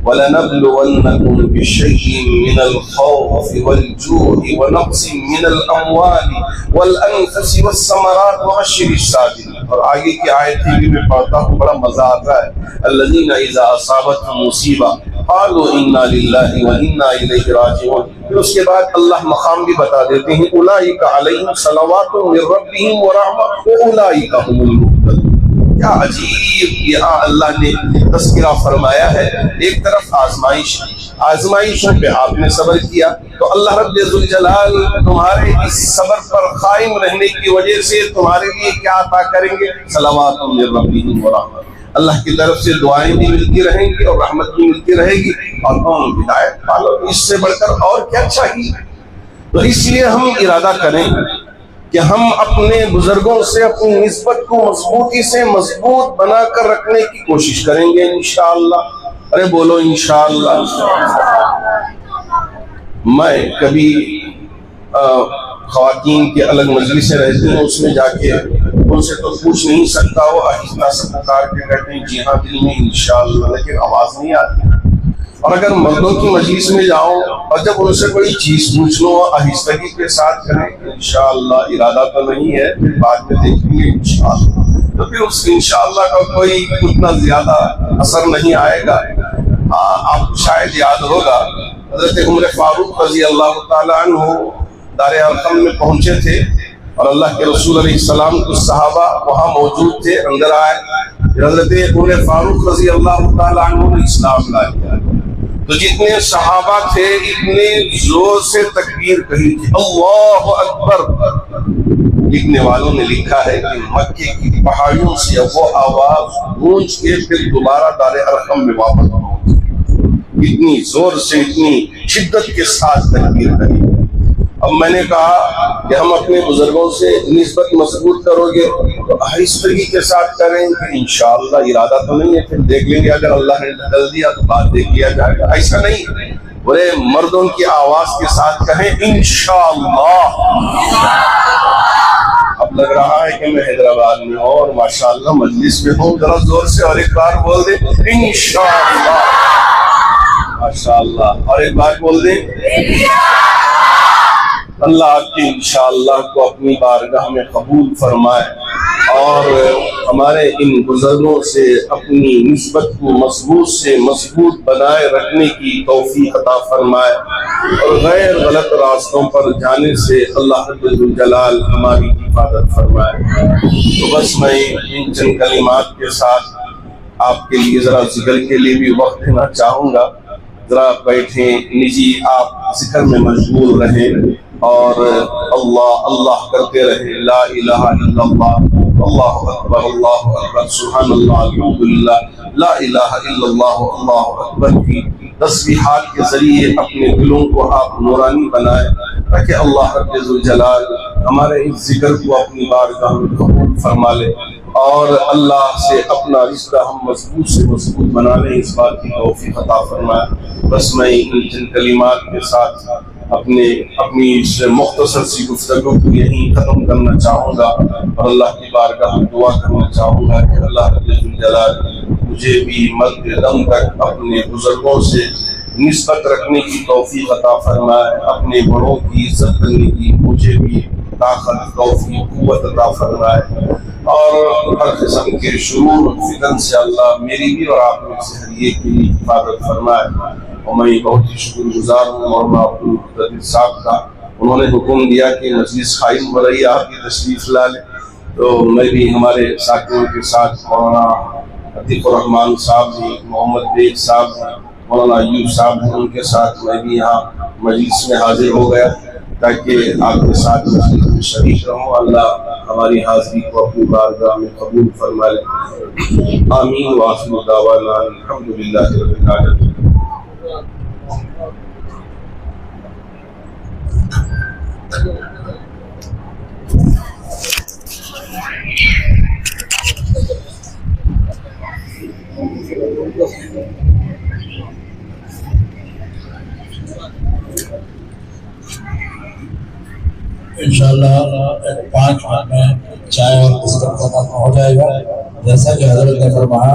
S2: وَلَنَبْلُوَنَّكُمْ بِشَيْءٍ مِّنَ الْخَوْفِ وَالْجُوعِ وَنَقْصٍ مِّنَ الْأَمْوَالِ وَالْأَنفُسِ وَالثَّمَرَاتِ وَبَشِّرِ الصَّابِرِينَ. اور آگے کی آیتیں بھی میں پڑھتا ہوں، بڑا مزہ آتا ہے. الَّذِينَ إِذَا أَصَابَتْهُمْ مُصِيبَةٌ قَالُوا إِنَّا لِلَّهِ وَإِنَّا إِلَيْهِ راجعون. پھر اس کے بعد اللہ مقام بھی بتا دیتے ہیں، أُولَٰئِكَ عَلَيْهِمْ صَلَوَاتٌ مِّن رَّبِّهِمْ وَرَحْمَةٌ وَأُولَٰئِكَ هُمُ الْمُهْتَدُونَ. کیا عجیب یہاں اللہ نے تذکرہ فرمایا ہے. ایک طرف آزمائشوں پہ آپ نے صبر کیا تو اللہ رب ذوالجلال تمہارے اس صبر پر قائم رہنے کی وجہ سے تمہارے لیے کیا عطا کریں گے؟ صلوات من ربکم ورحمۃ. اللہ کی طرف سے دعائیں بھی ملتی رہیں گی اور رحمت بھی ملتی رہے گی اور تم ہدایت پالو. اس سے بڑھ کر اور کیا چاہیے؟ تو اس لیے ہم ارادہ کریں کہ ہم اپنے بزرگوں سے اپنی نسبت کو مضبوطی سے مضبوط بنا کر رکھنے کی کوشش کریں گے انشاءاللہ. ارے بولو انشاءاللہ. میں کبھی خواتین کے الگ مجلسیں رہتی ہیں، اس میں جا کے ان سے تو پوچھ نہیں سکتا، وہ آہستہ سے پکار کے کہتے ہیں جی ہاں دل میں انشاءاللہ، لیکن آواز نہیں آتی. اور اگر مردوں کی مجلس میں جاؤں اور جب ان سے کوئی چیز پوچھ لو آہستگی کے ساتھ کریں انشاءاللہ، ارادہ تو نہیں ہے، پھر بعد میں دیکھیں گے انشاءاللہ، تو پھر اس انشاءاللہ کا کوئی اتنا زیادہ اثر نہیں آئے گا. آپ کو شاید یاد ہوگا حضرت عمر فاروق رضی اللہ تعالیٰ عنہ دار ارقم میں پہنچے تھے اور اللہ کے رسول علیہ السلام کچھ صحابہ وہاں موجود تھے. اندر آئے، حضرت عمر فاروق رضی اللہ تعالیٰ عنہ نے اسلام لایا تو جتنے صحابہ تھے اتنے زور سے تکبیر کہی تھی، اللہ اکبر. لکھنے والوں نے لکھا ہے کہ مکے کی پہاڑیوں سے وہ آواز گونج کے پھر دوبارہ دار ارقم میں واپس پہنچی. اتنی زور سے اتنی شدت کے ساتھ تکبیر کہی. اب میں نے کہا کہ ہم اپنے بزرگوں سے نسبت مضبوط کرو گے تو آہستگی کے ساتھ کریں کہ انشاءاللہ. ارادہ تو نہیں ہے، پھر دیکھ لیں گے، اگر اللہ نے بدل دیا تو بات دیکھ لیا جائے گا. ایسا نہیں، بڑے مردوں کی آواز کے ساتھ کہیں انشاءاللہ. اب لگ رہا ہے کہ میں حیدرآباد میں ہوں اور ماشاءاللہ مجلس میں ہوں. ذرا زور سے اور ایک بار بول دیں انشاءاللہ. ماشاءاللہ. اور ایک بار بول دیں. اللہ آپ کی انشاءاللہ کو اپنی بارگاہ میں قبول فرمائے اور ہمارے ان بزرگوں سے اپنی نسبت کو مضبوط سے مضبوط بنائے رکھنے کی توفیق عطا فرمائے اور غیر غلط راستوں پر جانے سے اللہ رب الجلال ہماری حفاظت فرمائے. تو بس میں ان چند کلمات کے ساتھ آپ کے لیے ذرا ذکر کے لیے بھی وقت دینا چاہوں گا. ذرا بیٹھیں، نجی آپ ذکر میں مشغول رہیں اور اللہ اللہ کرتے رہیں. لا الہ الا اللہ، اللہ اکبر، اللہ اکبر، سبحان اللہ، الحمدللہ، لا الہ الا اللہ، اللہ اکبر کی تسبیحات کے ذریعے اپنے دلوں کو آپ نورانی بنائیں تاکہ اللہ رب ذوالجلال ہمارے اس ذکر کو اپنی بارگاہ میں قبول فرما لے اور اللہ سے اپنا رشتہ ہم مضبوط سے مضبوط بنا لیں. اس بات کی توفیق عطا فرمائے. بس میں ان چند کلمات کے ساتھ اپنی اس مختصر سی گفتگو کو یہیں ختم کرنا چاہوں گا اور اللہ کی بارگاہ میں دعا کرنا چاہوں گا کہ اللہ رب الجلال مجھے بھی مرد دم تک اپنے بزرگوں سے نسبت رکھنے کی توفیق عطا فرمائے، اپنے بڑوں کی عزت کرنے کی مجھے بھی طاقت، توفیق، قوت عطا فرمائے اور ہر قسم کے شرور فتن سے اللہ میری بھی اور آپ میں سے ہر ایک کی حفاظت فرمائے. اور میں بہت ہی شکر گزار ہوں مولانا عبدالقادر صاحب کا. انہوں نے حکم دیا کہ مجلس قائم ہو رہی ہے، آپ کی تشریف لا لیں، تو میں بھی ہمارے ساتھیوں کے ساتھ مولانا عتیق الرحمان صاحب ہیں، محمد بیگ صاحب ہیں، مولانا ایوب صاحب ہیں، ان کے ساتھ میں بھی یہاں مجلس میں حاضر ہو گیا تاکہ آپ کے ساتھ مجلس میں شریک رہوں. اللہ ہماری حاضری کو اپنی بارگاہ میں قبول فرما لے. آمین. وآخر دعوانا الحمدللہ رب العالمین.
S3: انشاءاللہ 5 منٹ میں چائے اور بسکٹ کا ختم ہو جائے گا. جیسا کہ حضرت نے فرمایا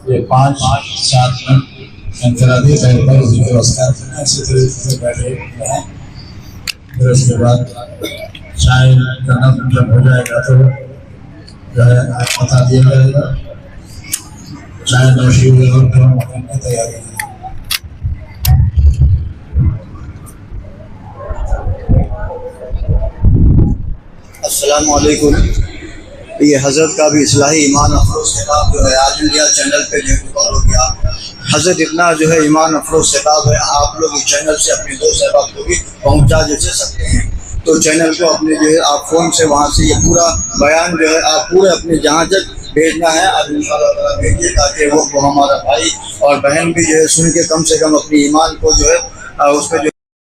S3: یہ 5-7 منٹ انفرادی طور پر ذکر اذکار کرنا، اسی طریقے سے بیٹھے رہیں. پھر اس کے بعد چائے کا نظم جب ہو جائے گا تو جو ہے بتا دیا جائے گا. چائے نوشی ہوئی اور پھر ہم اپنی تیاری کریں.
S1: السلام علیکم. یہ حضرت کا بھی اصلاحی ایمان افروز خطاب جو ہے آج انڈیا چینل پہ جو ریکارڈ ہو گیا. حضرت اتنا جو ہے ایمان افروز خطاب ہے، آپ لوگ اس چینل سے اپنے دوست احباب کو بھی پہنچا جو سکتے ہیں. تو چینل کو اپنے جو ہے آپ فون سے وہاں سے یہ پورا بیان جو ہے آپ پورے اپنے جہاں تک بھیجنا ہے، آپ ان شاء اللہ تعالیٰ بھیجیے تاکہ وہ ہمارا بھائی اور بہن بھی جو ہے سن کے کم سے کم اپنی ایمان کو جو ہے اس پہ جو